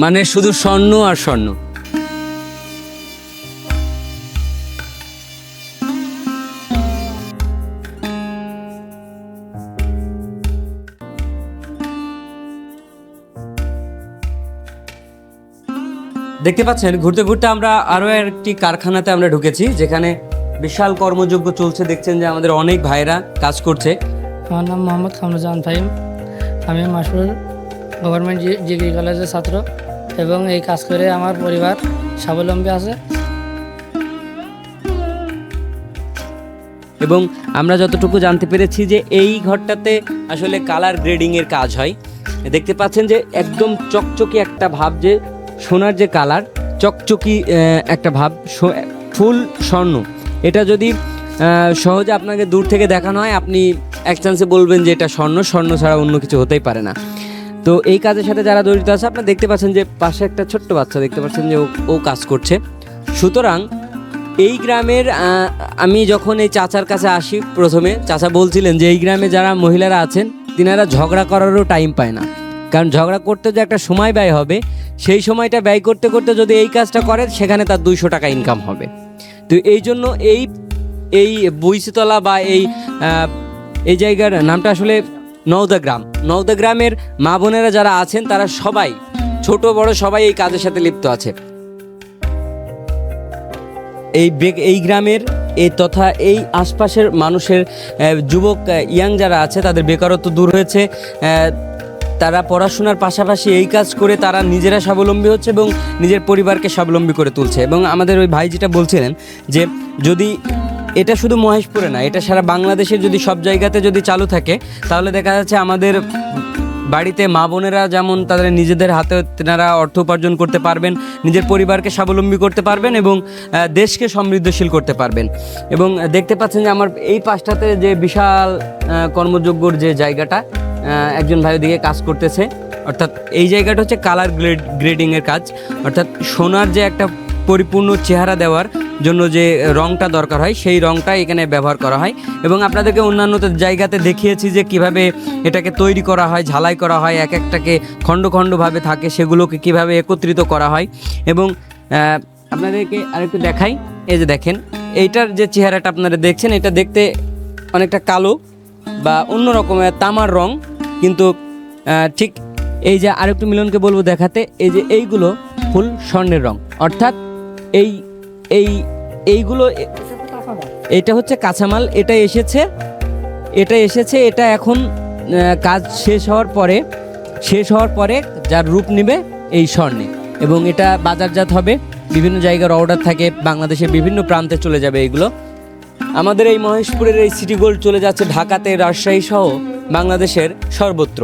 মানে শুধু স্বর্ণ আর স্বর্ণ। দেখতে পাচ্ছেন ঘুরতে ঘুরতে আমরা আরও একটি কারখানাতে আমরা ঢুকেছি, যেখানে বিশাল কর্মযজ্ঞ চলছে। দেখছেন যে আমাদের অনেক ভাইরা কাজ করছে। আমার নাম মোহাম্মদ কামরুজ্জামান ফাহিম। আমি মাসুর গভর্নমেন্ট ডিগ্রি কলেজের ছাত্র এবং এই কাজ করে আমার পরিবার স্বাবলম্বী আছে। এবং আমরা যতটুকু জানতে পেরেছি যে এই ঘরটাতে আসলে কালার গ্রেডিংয়ের কাজ হয়। দেখতে পাচ্ছেন যে একদম চকচকি একটা ভাব, যে সোনার যে কালার, চকচকি একটা ভাব, ফুল স্বর্ণ। এটা যদি সহজে আপনাকে দূর থেকে দেখানো হয়, আপনি এক চান্সে বলবেন যে এটা স্বর্ণ, স্বর্ণ ছাড়া অন্য কিছু হতেই পারে না। তো এই কাজের সাথে যারা জড়িত আছে, আপনারা দেখতে পাচ্ছেন যে পাশে একটা ছোট্ট বাচ্চা দেখতে পাচ্ছেন যে ও কাজ করছে। সুতরাং এই গ্রামের আমি যখন এই চাচার কাছে আসি, প্রথমে চাচা বলছিলেন যে এই গ্রামে যারা মহিলারা আছেন তিনারা ঝগড়া করারও টাইম পায় না, কারণ ঝগড়া করতে যে একটা সময় ব্যয় হবে, সেই সময়টা ব্যয় করতে করতে যদি এই কাজটা করে, সেখানে তার 200 টাকা ইনকাম হবে। তো এই জন্য এই বইসিতলা বা এই জায়গার নামটা আসলে নওদা গ্রাম। নওদা গ্রামের মা বোনেরা যারা আছেন তারা সবাই, ছোট বড় সবাই এই কাজের সাথে লিপ্ত আছে। এই গ্রামের তথা এই আশপাশের মানুষের যুবক ইয়াং যারা আছে তাদের বেকারত্ব দূর হয়েছে। তারা পড়াশোনার পাশাপাশি এই কাজ করে তারা নিজেরা স্বাবলম্বী হচ্ছে এবং নিজের পরিবারকে স্বাবলম্বী করে তুলছে। এবং আমাদের ওই ভাই যেটা বলছিলেন যে যদি এটা শুধু মহেশপুরে না, এটা সারা বাংলাদেশের যদি সব জায়গাতে যদি চালু থাকে, তাহলে দেখা যাচ্ছে আমাদের বাড়িতে মা বোনেরা যেমন তাদের নিজেদের হাতে তেনারা অর্থ উপার্জন করতে পারবেন, নিজের পরিবারকে স্বাবলম্বী করতে পারবেন এবং দেশকে সমৃদ্ধশীল করতে পারবেন। এবং দেখতে পাচ্ছেন যে আমার এই পাশটাতে যে বিশাল কর্মযোগ্যর যে জায়গাটা, একজন ভাই ওদিকে কাজ করতেছে। অর্থাৎ এই জায়গাটা হচ্ছে কালার গ্রেডিংয়ের কাজ, অর্থাৎ সোনার যে একটা পরিপূর্ণ চেহারা দেওয়ার জন্য যে রংটা দরকার হয়, সেই রংটা এখানে ব্যবহার করা হয়। এবং আপনাদেরকে অন্যান্য জায়গাতে দেখিয়েছি যে কিভাবে এটাকে তৈরি করা হয়, ঝালাই করা হয়, এক একটাকে খণ্ড খণ্ডভাবে থাকে, সেগুলোকে কিভাবে একত্রিত করা হয়। এবং আপনাদেরকে আরেকটু দেখাই, এই যে দেখেন এইটার যে চেহারাটা আপনারা দেখছেন, এটা দেখতে অনেকটা কালো বা অন্য রকমের তামার রং, কিন্তু ঠিক এই যে আরেকটু মিলনকে বলবো দেখাতে, এই যে এইগুলো ফুল স্বর্ণের রং। অর্থাৎ এইগুলো এটা হচ্ছে কাঁচামাল। এটা এসেছে এটা এখন কাজ শেষ হওয়ার পরে যার রূপ নেবে এই স্বর্ণে, এবং এটা বাজারজাত হবে, বিভিন্ন জায়গার অর্ডার থাকে, বাংলাদেশের বিভিন্ন প্রান্তে চলে যাবে এগুলো। আমাদের এই মহেশপুরের এই সিটি গোল্ড চলে যাচ্ছে ঢাকাতে, রাজশাহী সহ বাংলাদেশের সর্বত্র।